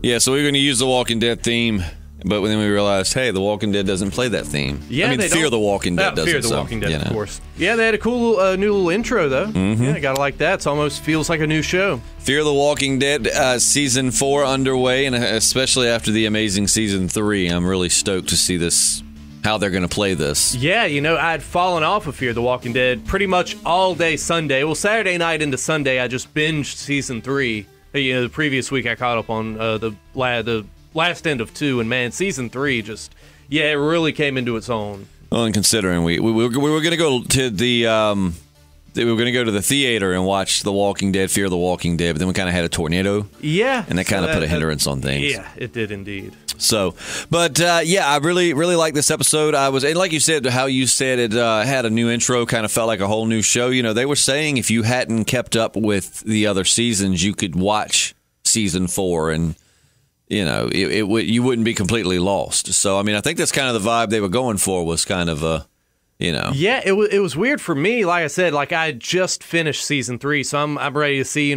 Yeah, so we were going to use the Walking Dead theme, but then we realized, hey, the Walking Dead doesn't play that theme. Yeah, I mean, Fear the Walking Dead doesn't. Fear the Walking Dead, of course. Yeah, they had a cool new little intro, though. Mm-hmm. Yeah, gotta like that. It almost feels like a new show. Fear the Walking Dead, Season 4 underway, and especially after the amazing Season 3, I'm really stoked to see this, how they're going to play this. Yeah, I'd fallen off of Fear the Walking Dead pretty much all day Sunday. Well, Saturday night into Sunday, I just binged Season 3. The previous week I caught up on the last end of 2, and man, Season 3 just, it really came into its own. Well, and considering we were going to go to the theater and watch The Walking Dead, Fear the Walking Dead, but then we kind of had a tornado. Yeah. And that kind of put a hindrance on things. Yeah, it did indeed. So, but I really like this episode. And like you said, how you said it had a new intro, kind of felt like a whole new show. They were saying if you hadn't kept up with the other seasons, you could watch Season 4 and you wouldn't be completely lost. So, I mean, I think that's kind of the vibe they were going for, was kind of Yeah, it was weird for me. Like I said, I just finished Season 3, so I'm ready to see,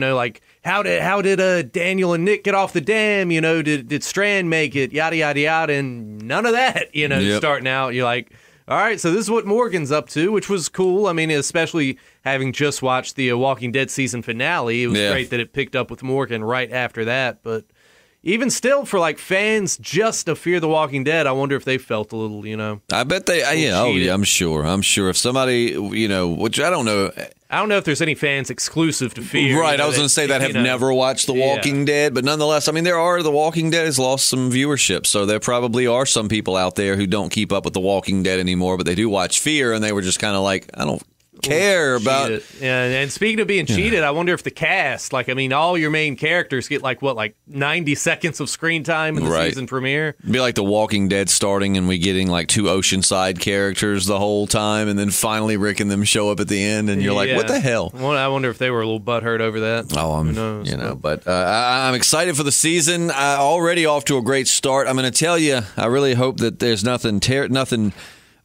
how did Daniel and Nick get off the dam? Did Strand make it? Yada yada yada, and none of that. Yep. Starting out, you're like, all right, so this is what Morgan's up to, which was cool. I mean, especially having just watched the Walking Dead season finale, it was great that it picked up with Morgan right after that. But even still, for fans just of Fear the Walking Dead, I wonder if they felt a little, I bet they, I'm sure. If somebody, which I don't know. I don't know if there's any fans exclusive to Fear. Right, I was going to say that have never watched The Walking Dead, but nonetheless, I mean, The Walking Dead has lost some viewership, so there probably are some people out there who don't keep up with The Walking Dead anymore, but they do watch Fear, and they were just kind of like, I don't care about it. Yeah, and speaking of being cheated, I wonder if the cast, all your main characters get 90 seconds of screen time in the season premiere. It'd be like The Walking Dead starting and we getting 2 Oceanside characters the whole time, and then finally Rick and them show up at the end, and you're like, what the hell? Well, I wonder if they were a little butthurt over that. Oh, who knows? But I'm excited for the season. Already off to a great start. I'm going to tell you, I really hope that there's nothing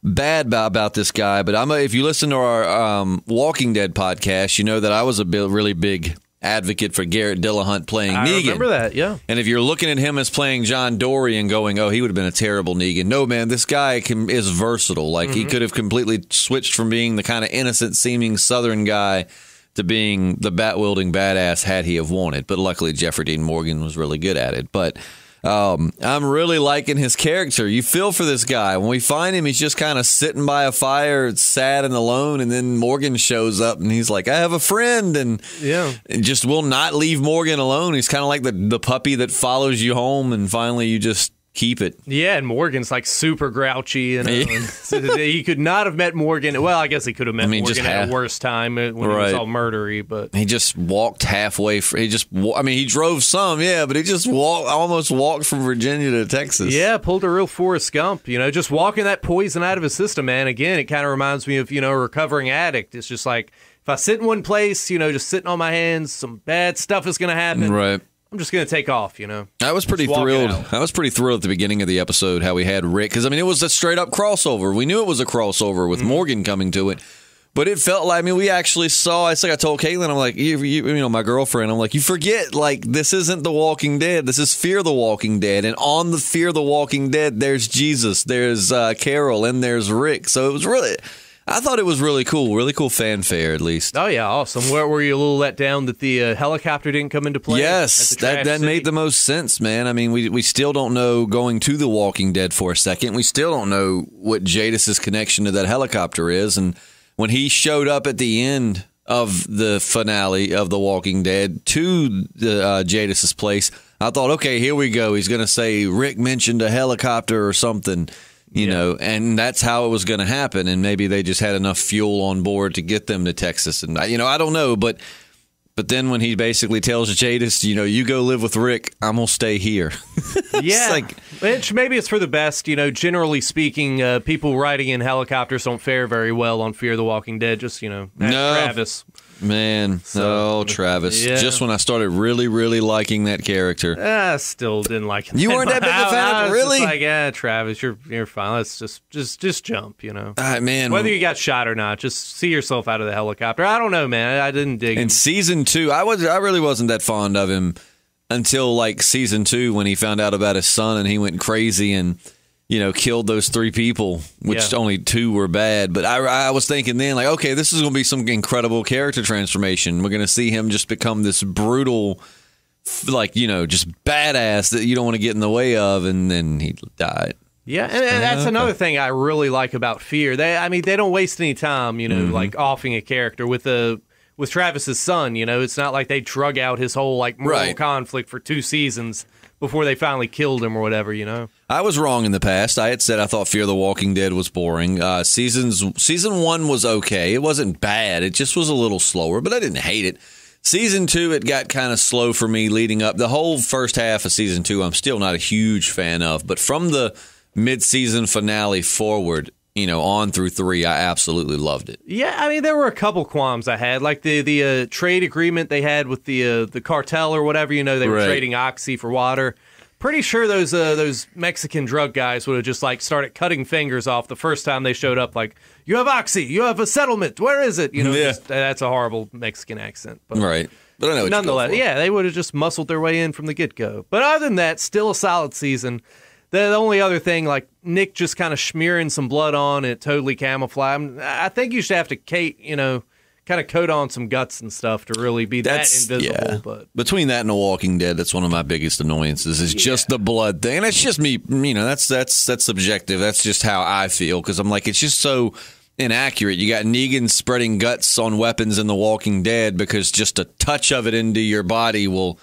bad about this guy, but if you listen to our Walking Dead podcast, you know that I was a really big advocate for Garrett Dillahunt playing Negan. I remember that, yeah. And if you're looking at him as playing John Dory and going, oh, he would have been a terrible Negan. No, man, this guy is versatile. He could have completely switched from being the kind of innocent-seeming Southern guy to being the bat-wielding badass had he have wanted. But luckily, Jeffrey Dean Morgan was really good at it. But I'm really liking his character. You feel for this guy. When we find him, he's just kind of sitting by a fire, sad and alone, and then Morgan shows up, and he's like, I have a friend, and just will not leave Morgan alone. He's kind of like the puppy that follows you home, and finally you just keep it. Yeah, and Morgan's super grouchy. He could not have met Morgan. Well, I guess he could have met Morgan at a worse time when he was all murdery. But he just walked halfway. He drove some, but he just almost walked from Virginia to Texas. Yeah, pulled a real Forrest Gump. Just walking that poison out of his system, man. Again, it kind of reminds me of a recovering addict. It's just if I sit in one place, just sitting on my hands, some bad stuff is going to happen. Right. I'm just going to take off, I was pretty thrilled. I was pretty thrilled at the beginning of the episode how we had Rick, because, it was a straight-up crossover. We knew it was a crossover with Morgan coming to it, but it felt like, we actually saw, it's like I told Caitlin, I'm like, my girlfriend, I'm like, you forget, this isn't The Walking Dead. This is Fear the Walking Dead, and on the Fear the Walking Dead, there's Jesus, there's Carol, and there's Rick. So it was I thought it was really cool fanfare, at least. Oh, yeah, awesome. Were you a little let down that the helicopter didn't come into play? Yes, that made the most sense, man. We still don't know, going to The Walking Dead for a second, we still don't know what Jadis's connection to that helicopter is. And when he showed up at the end of the finale of The Walking Dead to Jadis's place, I thought, okay, here we go. He's going to say Rick mentioned a helicopter or something. And that's how it was going to happen. And maybe they just had enough fuel on board to get them to Texas. And, I don't know. But then when he basically tells Jadis, you go live with Rick, I'm going to stay here. Yeah. Maybe it's for the best. Generally speaking, people riding in helicopters don't fare very well on Fear the Walking Dead. Just, Travis. Man, Travis. Yeah. Just when I started really, really liking that character. I still didn't like him. You weren't that big a fan? Really? Just Travis, you're fine. Let's just jump, All right, man. Whether you got shot or not, just see yourself out of the helicopter. I don't know, man. I didn't dig him. In season 2, I really wasn't that fond of him until like season 2 when he found out about his son and he went crazy and killed those 3 people, which only 2 were bad. But I was thinking then, like, okay, this is going to be some incredible character transformation. We're going to see him just become this brutal, like, just badass that you don't want to get in the way of, and then he died. Yeah, and that's another thing I really like about Fear. They don't waste any time, like offing a character with Travis's son. It's not like they drug out his whole like moral conflict for 2 seasons before they finally killed him or whatever. I was wrong in the past. I had said I thought Fear the Walking Dead was boring. Season 1 was okay. It wasn't bad. It just was a little slower, but I didn't hate it. Season 2, it got kind of slow for me leading up. The whole first half of season 2, I'm still not a huge fan of. But from the mid-season finale forward, on through 3, I absolutely loved it. Yeah, I mean, there were a couple qualms I had, like the trade agreement they had with the cartel or whatever. They were trading oxy for water. Pretty sure those Mexican drug guys would have just like started cutting fingers off the first time they showed up. Like, you have oxy, you have a settlement. Where is it? That's a horrible Mexican accent, but right. But I know nonetheless, they would have just muscled their way in from the get-go. But other than that, still a solid season. The only other thing, like Nick just kind of smearing some blood on it, totally camouflage. I think you should have to, kind of coat on some guts and stuff to really be that invisible. Yeah. But between that and The Walking Dead, that's one of my biggest annoyances. Is just the blood thing, and it's just me. That's subjective. That's just how I feel because I'm like, it's just so inaccurate. You got Negan spreading guts on weapons in The Walking Dead because just a touch of it into your body will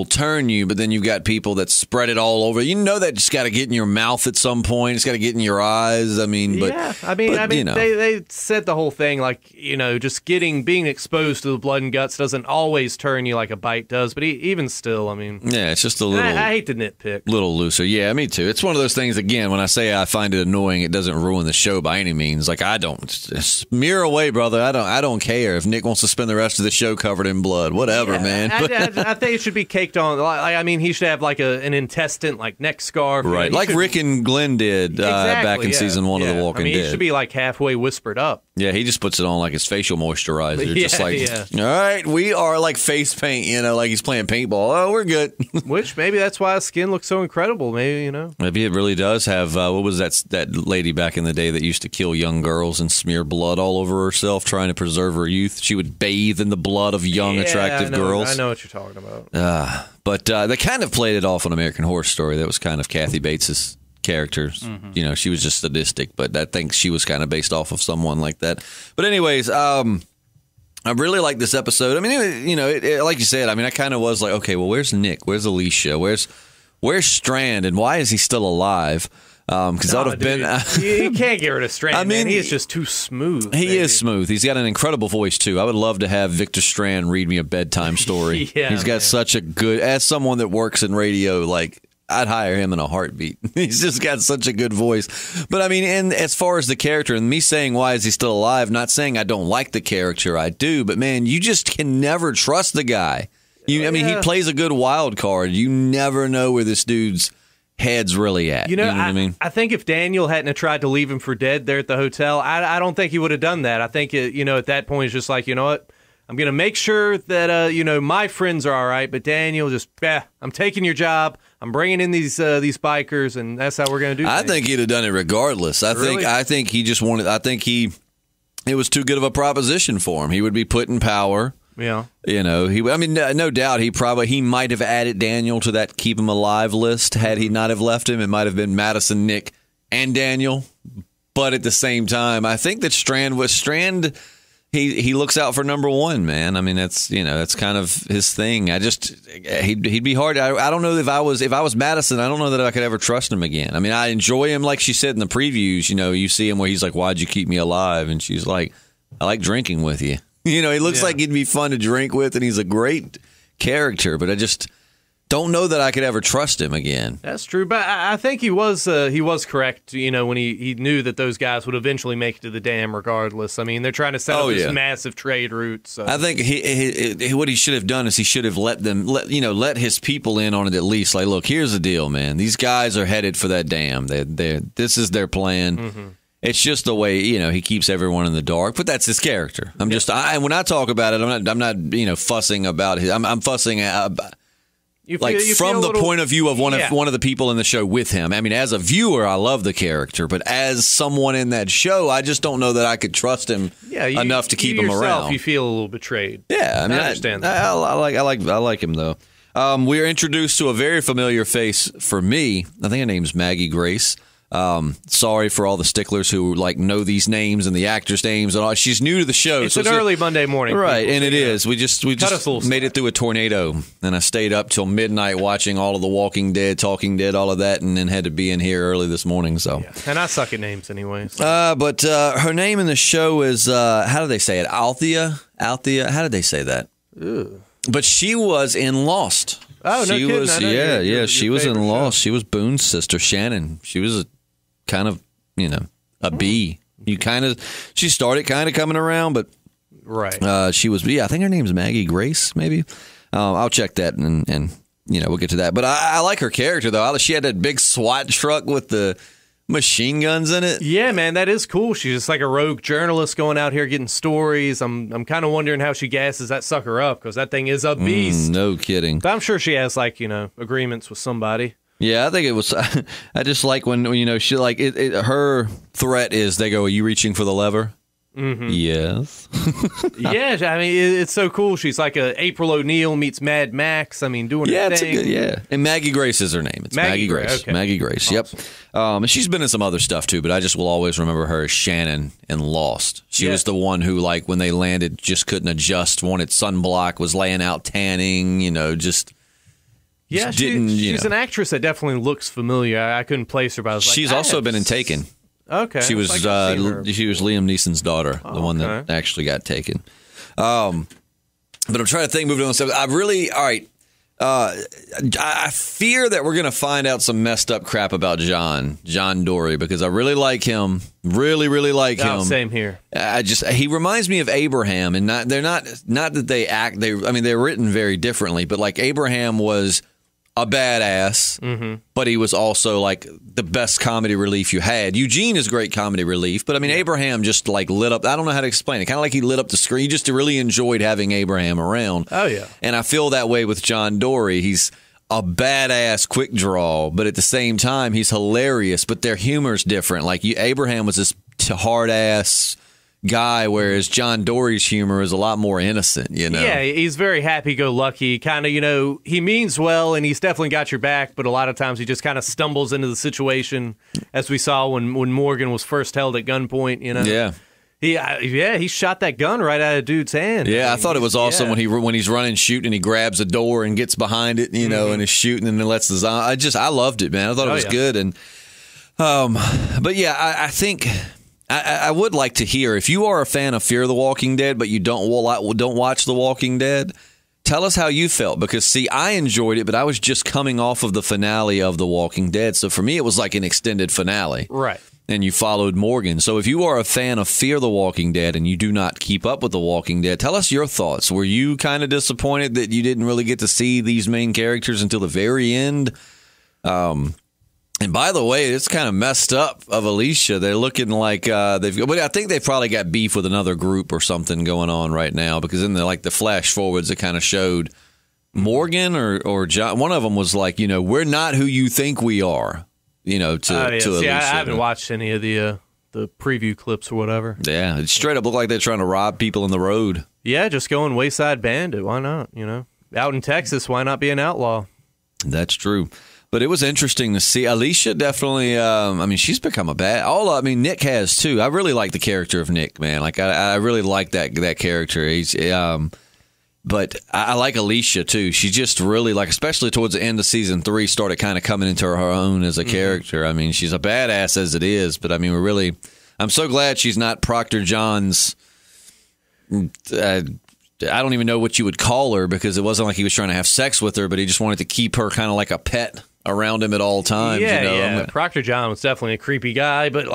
turn you, but then you've got people that spread it all over. That just got to get in your mouth at some point. It's got to get in your eyes. I mean, they said the whole thing like, just being exposed to the blood and guts doesn't always turn you like a bite does, but even still, I mean, yeah, it's just a little. I hate to nitpick. Little looser, yeah, me too. It's one of those things. Again, when I say I find it annoying, it doesn't ruin the show by any means. Like I don't smear away, brother. I don't care if Nick wants to spend the rest of the show covered in blood, whatever, man. I think it should be caked on. I mean, he should have like an intestine, like neck scarf, right? Like Rick and Glenn did back in season 1 of The Walking Dead. He should be like halfway whispered up. Yeah, he just puts it on like his facial moisturizer, just like, all right, we are like face paint, like he's playing paintball. Oh, we're good. Which maybe that's why his skin looks so incredible. Maybe maybe it really does have. What was that lady back in the day that used to kill young girls and smear blood all over herself trying to preserve her youth? She would bathe in the blood of young, attractive girls. I know what you're talking about. But they kind of played it off on American Horror Story. That was kind of Kathy Bates's character. Mm-hmm. She was just sadistic, but I think she was kind of based off of someone like that. But anyways, I really like this episode. I mean, like you said, I mean, I kind of was like, okay, well, where's Nick? Where's Alicia? Where's Strand? And why is he still alive? Because that would have been. You can't get rid of Strand. I mean, man. He is just too smooth. He is smooth. He's got an incredible voice too. I would love to have Victor Strand read me a bedtime story. He's got such a good. As someone that works in radio, like I'd hire him in a heartbeat. He's just got such a good voice. But I mean, and as far as the character and me saying why is he still alive, not saying I don't like the character, I do. But man, you just can never trust the guy. I mean, he plays a good wild card. You never know where this dude's head's really at. You know what I mean? I think if Daniel hadn't have tried to leave him for dead there at the hotel, I don't think he would have done that. I think, at that point, it's just like, you know what? I'm going to make sure that, my friends are all right, but Daniel just, I'm taking your job. I'm bringing in these bikers, and that's how we're going to do things. I think he'd have done it regardless. I think he just wanted, it was too good of a proposition for him. He would be put in power. Yeah. No doubt he might have added Daniel to that keep him alive list. Had he not have left him, it might have been Madison, Nick, and Daniel. But at the same time, I think that Strand, he looks out for number one, man. I mean, that's kind of his thing. He'd be hard. I don't know if I was Madison, I don't know that I could ever trust him again. I mean, I enjoy him, like she said in the previews. You see him where he's like, "Why'd you keep me alive?" And she's like, "I like drinking with you." He looks like he'd be fun to drink with, and he's a great character. But I just don't know that I could ever trust him again. That's true, but I think he was correct. When he knew that those guys would eventually make it to the dam, regardless. I mean, they're trying to set up this massive trade route. So. I think what he should have done is he should have let his people in on it at least. Like, look, here's the deal, man. These guys are headed for that dam. This is their plan. Mm-hmm. It's just the way he keeps everyone in the dark, but that's his character. When I talk about it, I'm not fussing about his. I'm fussing From the point of view of one of the people in the show with him. I mean, as a viewer, I love the character, but as someone in that show, I just don't know that I could trust him enough to keep him around. You feel a little betrayed. Yeah, I mean, I understand that. I like him though. We are introduced to a very familiar face for me. I think her name's Maggie Grace. Sorry for all the sticklers who know these names and the actors' names and all. She's new to the show. It's an early Monday morning, right? And it is. We just made it through a tornado, and I stayed up till midnight watching all of the Walking Dead, Talking Dead, all of that, and then had to be in here early this morning. So, and I suck at names anyway. So. But her name in the show is how do they say it? Althea. Althea. How did they say that? Ew. But she was in Lost. Oh, no kidding. She was in Lost. She was Boone's sister, Shannon. She was kind of, a B. She started kind of coming around, but she was, I think her name's Maggie Grace, maybe. I'll check that and we'll get to that. But I like her character though. She had that big SWAT truck with the machine guns in it. Yeah, man, that is cool. She's just like a rogue journalist going out here getting stories. I'm kind of wondering how she gasses that sucker up because that thing is a beast. No kidding. But I'm sure she has agreements with somebody. Yeah, I think it was. I just like when she her threat is they go, "Are you reaching for the lever?" Mm-hmm. Yes. Yeah, I mean it's so cool. She's like a April O'Neil meets Mad Max. I mean, doing her thing. And Maggie Grace is her name. It's Maggie Grace. Okay. Maggie Grace. Awesome. Yep. And she's been in some other stuff too, but I just will always remember her as Shannon in Lost. She was the one who, when they landed, just couldn't adjust. Wanted sunblock, was laying out tanning. Yeah, she's an actress that definitely looks familiar. I couldn't place her, but I was she's also been in Taken. Okay, she was Liam Neeson's daughter, the one that actually got taken. But I'm trying to think. Moving on, I fear that we're going to find out some messed up crap about John Dory because I really like him. Really like him. Same here. He reminds me of Abraham, and they're not that they act. They're written very differently, but Abraham was a badass, but he was also the best comedy relief you had. Eugene is great comedy relief, but Abraham just lit up. I don't know how to explain it. Kind of like he lit up the screen. You just really enjoyed having Abraham around. Oh yeah. And I feel that way with John Dory. He's a badass quick draw, but at the same time he's hilarious. But their humor's different. Abraham was this hard ass guy, whereas John Dory's humor is a lot more innocent, Yeah, he's very happy-go-lucky, kind of, he means well, and he's definitely got your back, but a lot of times he just kind of stumbles into the situation, as we saw when Morgan was first held at gunpoint, Yeah. He shot that gun right out of a dude's hand. Yeah, I thought it was awesome when he's running, shooting, and he grabs a door and gets behind it, and is shooting, and then lets the zombie. I loved it, man. I thought it was good, and but yeah, I think I would like to hear if you are a fan of Fear the Walking Dead, but you don't watch The Walking Dead. Tell us how you felt because I enjoyed it, but I was just coming off of the finale of The Walking Dead, so for me it was like an extended finale. Right. And you followed Morgan. So if you are a fan of Fear the Walking Dead and you do not keep up with The Walking Dead, tell us your thoughts. Were you kind of disappointed that you didn't really get to see these main characters until the very end? And by the way, it's kind of messed up of Alicia. They're looking like but I think they've probably got beef with another group or something going on right now because in the flash forwards, it kind of showed Morgan or John. One of them was like, we're not who you think we are. To Alicia. I haven't watched any of the preview clips or whatever. Yeah, it straight up looked like they're trying to rob people in the road. Yeah, just going Wayside Bandit. Why not? Out in Texas, why not be an outlaw? That's true. But it was interesting to see. Alicia definitely, she's become a bad. Nick has too. I really like the character of Nick, man. I really like that character. He's, but I like Alicia too. She just really especially towards the end of season 3, started kind of coming into her own as a character. She's a badass as it is, but I'm so glad she's not Proctor John's. I don't even know what you would call her because it wasn't like he was trying to have sex with her, but he just wanted to keep her kind of like a pet around him at all times. Yeah. Proctor John was definitely a creepy guy, but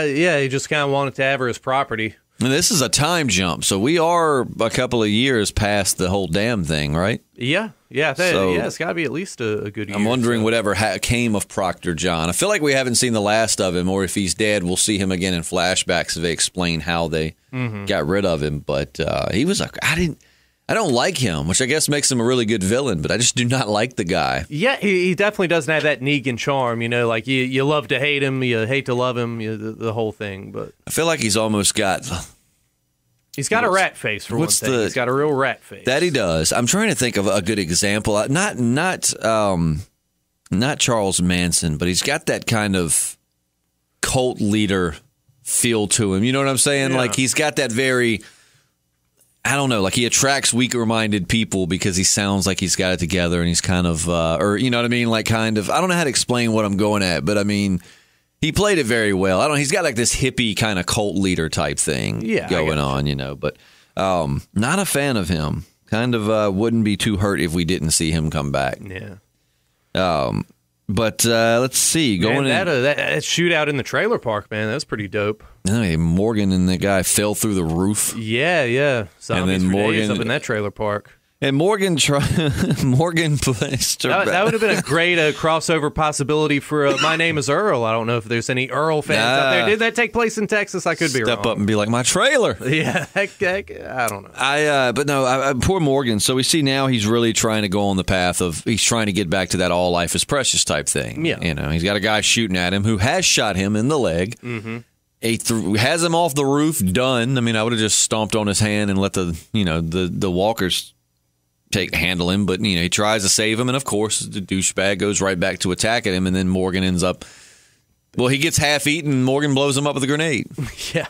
he just kind of wanted to have her as property. And this is a time jump, so we are a couple of years past the whole damn thing, right? Yeah. It's got to be at least a good year. I'm wondering whatever came of Proctor John. I feel like we haven't seen the last of him, or if he's dead, we'll see him again in flashbacks if they explain how they got rid of him. But he was I don't like him, which I guess makes him a really good villain, but I just do not like the guy. Yeah, he definitely doesn't have that Negan charm, like you love to hate him, you hate to love him, the whole thing. But I feel like he's almost got... He's got a rat face, for one thing. He's got a real rat face. That he does. I'm trying to think of a good example. Not Charles Manson, but he's got that kind of cult leader feel to him. You know what I'm saying? Yeah. Like, he's got that very... I don't know, like he attracts weaker-minded people because he sounds like he's got it together and he's kind of, or you know what I mean, like kind of, I don't know how to explain what I'm going at, but I mean, he played it very well. He's got like this hippie kind of cult leader type thing going on, but not a fan of him. Kind of wouldn't be too hurt if we didn't see him come back. Yeah. But let's see. That shootout in the trailer park, man, that's pretty dope. Morgan and the guy fell through the roof. Yeah. Zombies and then Morgan up in that trailer park. And Morgan plays. That would have been a great crossover possibility for My Name is Earl. I don't know if there's any Earl fans out there. Did that take place in Texas? I could be wrong. Step up and be like, my trailer. Yeah, heck, I don't know. But no, poor Morgan. So we see now he's really trying to go on the path of, he's trying to get back to that all life is precious type thing. Yeah. He's got a guy shooting at him who has shot him in the leg. Mm-hmm. He has him off the roof, done. I mean, I would have just stomped on his hand and let the walkers handle him, but he tries to save him, and of course the douchebag goes right back to attack at him, and then Morgan ends up. Well, he gets half eaten, and Morgan blows him up with a grenade. Yeah,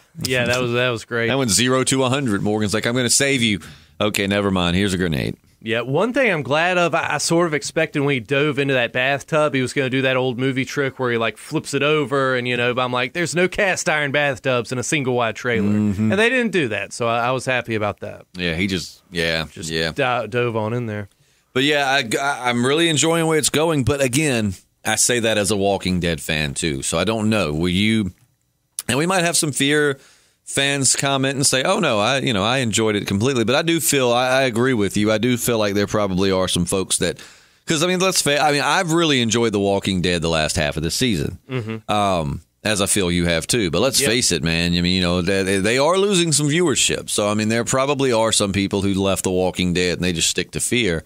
that was great. That went 0 to 100. Morgan's like, "I'm going to save you." Okay, never mind. Here's a grenade. Yeah, one thing I'm glad of, I sort of expected when he dove into that bathtub, he was going to do that old movie trick where he like flips it over, and but I'm like, there's no cast iron bathtubs in a single wide trailer, and they didn't do that, so I was happy about that. Yeah, he just dove on in there. But yeah, I'm really enjoying the way it's going. But again, I say that as a Walking Dead fan too, so I don't know. Will you? And we might have some Fear fans comment and say, "Oh no, I enjoyed it completely." But I do feel I agree with you. I do feel like there probably are some folks that, because I've really enjoyed The Walking Dead the last half of the season, as I feel you have too. But let's face it, man. They are losing some viewership. So there probably are some people who left The Walking Dead and they just stick to Fear.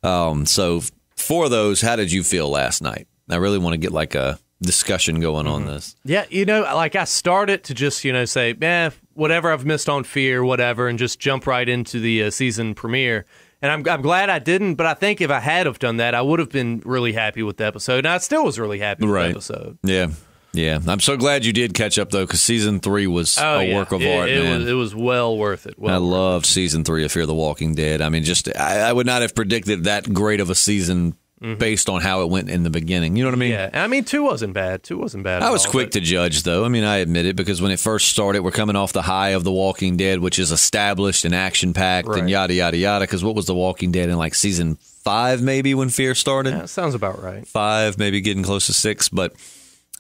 So for those, how did you feel last night? I really want to get like a discussion going on this. Yeah, I started to just, say, whatever I've missed on Fear, whatever, and just jump right into the season premiere. And I'm glad I didn't, but I think if I had have done that, I would have been really happy with the episode. And I still was really happy with the episode. Yeah. I'm so glad you did catch up, though, because season 3 was a work of art, man. It was well worth it. I loved season 3 of Fear the Walking Dead. I would not have predicted that great of a season based on how it went in the beginning. You know what I mean? Yeah. 2 wasn't bad. 2 wasn't bad. I was quick to judge, though. I admit it, because when it first started, we're coming off the high of The Walking Dead, which is established and action-packed and yada, yada, yada. Because what was The Walking Dead in like season 5 maybe when Fear started? Yeah, sounds about right. 5, maybe getting close to 6. But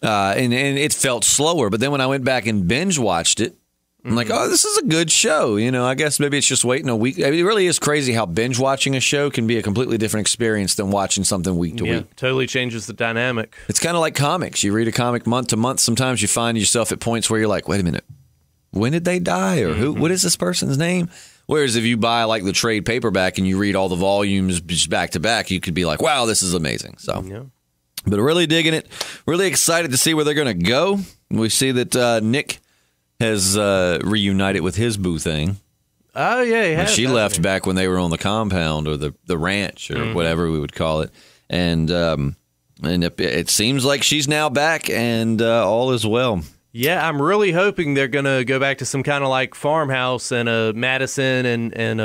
and it felt slower. But then when I went back and binge-watched it, I'm like, oh, this is a good show. I guess maybe it's just waiting a week. It really is crazy how binge watching a show can be a completely different experience than watching something week to week. Totally changes the dynamic. It's kind of like comics. You read a comic month to month. Sometimes you find yourself at points where you're like, wait a minute, when did they die? Or what is this person's name? Whereas if you buy like the trade paperback and you read all the volumes just back to back, you could be like, wow, this is amazing. So, But really digging it. Really excited to see where they're going to go. We see that Nick has reunited with his boo thing. Oh, yeah, he has. She left back when they were on the compound or the ranch or whatever we would call it. And it seems like she's now back and all is well. Yeah, I'm really hoping they're going to go back to some kind of like farmhouse, and Madison and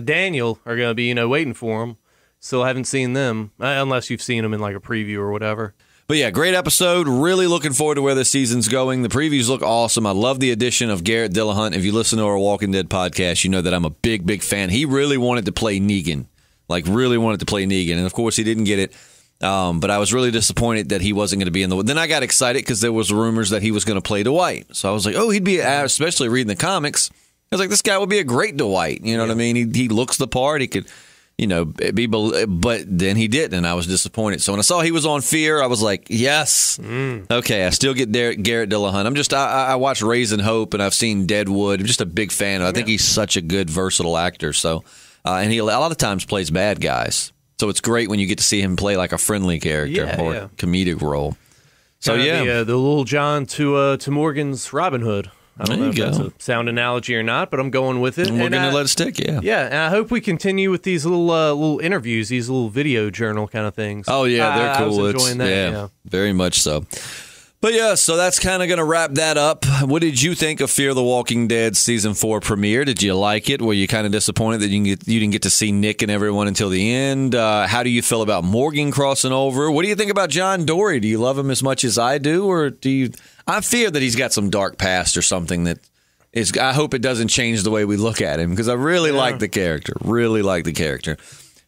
Daniel are going to be, waiting for them. Still haven't seen them, unless you've seen them in like a preview or whatever. But yeah, great episode. Really looking forward to where the season's going. The previews look awesome. I love the addition of Garrett Dillahunt. If you listen to our Walking Dead podcast, you know that I'm a big, big fan. He really wanted to play Negan. And of course, he didn't get it. But I was really disappointed that he wasn't going to be in the... Then I got excited because there was rumors that he was going to play Dwight. So I was like, oh, he'd be... Especially reading the comics. I was like, this guy would be a great Dwight. You know what I mean? He looks the part. He could... but then he didn't, and I was disappointed. So when I saw he was on Fear, I was like, yes. Okay, I still get Garrett Dillahunt. I watched Raising Hope, and I've seen Deadwood. I'm just a big fan. I think he's such a good, versatile actor. So, and he a lot of times plays bad guys. So it's great when you get to see him play like a friendly character or a comedic role. So the Little John to Morgan's Robin Hood. I don't know if that's a sound analogy or not, but I'm going with it. And we're going to let it stick, Yeah, and I hope we continue with these little interviews, these little video journal kind of things. Oh, yeah, they're cool. I was enjoying that. Yeah, very much so. But yeah, so that's kind of going to wrap that up. What did you think of Fear the Walking Dead Season 4 premiere? Did you like it? Were you kind of disappointed that you didn't get to see Nick and everyone until the end? How do you feel about Morgan crossing over? What do you think about John Dory? Do you love him as much as I do? Or do you... I fear that he's got some dark past or something that is... I hope it doesn't change the way we look at him, because I really like the character. Really like the character.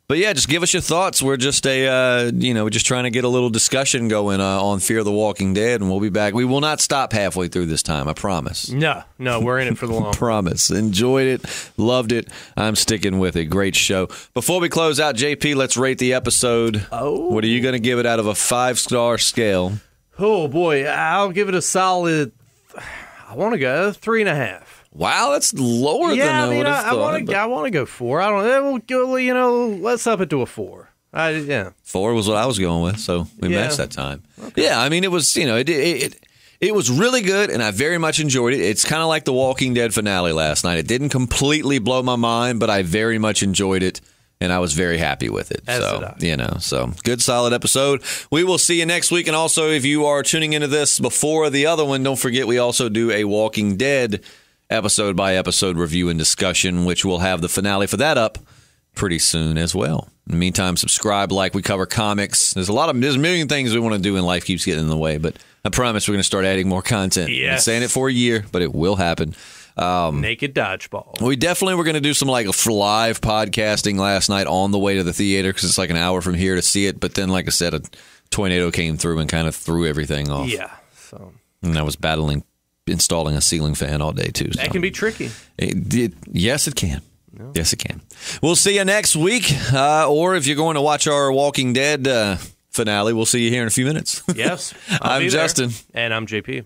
But yeah, just give us your thoughts. We're just we're just trying to get a little discussion going on Fear the Walking Dead, and we'll be back. We will not stop halfway through this time, I promise. No, we're in it for the long. Promise. Enjoyed it, loved it. I'm sticking with it. Great show. Before we close out, JP, let's rate the episode. Oh, what are you going to give it out of a 5-star scale? Oh boy, I'll give it a solid. I want to go 3.5. Wow, that's lower than I would have thought. I want to go 4. I don't know. We'll go, let's up it to a 4. 4 was what I was going with, so we matched that time. Okay. Yeah, I mean, it was, it was really good, and I very much enjoyed it. It's kind of like the Walking Dead finale last night. It didn't completely blow my mind, but I very much enjoyed it, and I was very happy with it. So good, solid episode. We will see you next week, and also, if you are tuning into this before the other one, don't forget we also do a Walking Dead episode-by-episode review and discussion, which we'll have the finale for that up pretty soon as well. In the meantime, subscribe, we cover comics. There's a million things we want to do, and life keeps getting in the way, but I promise we're going to start adding more content. Yes. I've been saying it for a year, but it will happen. Naked dodgeball. We definitely were going to do some live podcasting last night on the way to the theater, because it's like an hour from here to see it, but then, like I said, a tornado came through and kind of threw everything off. Yeah. So. And I was installing a ceiling fan all day, too. That can be tricky. Yes, it can. No. Yes, it can. We'll see you next week. Or if you're going to watch our Walking Dead finale, we'll see you here in a few minutes. Yes. I'm Justin. And I'm JP.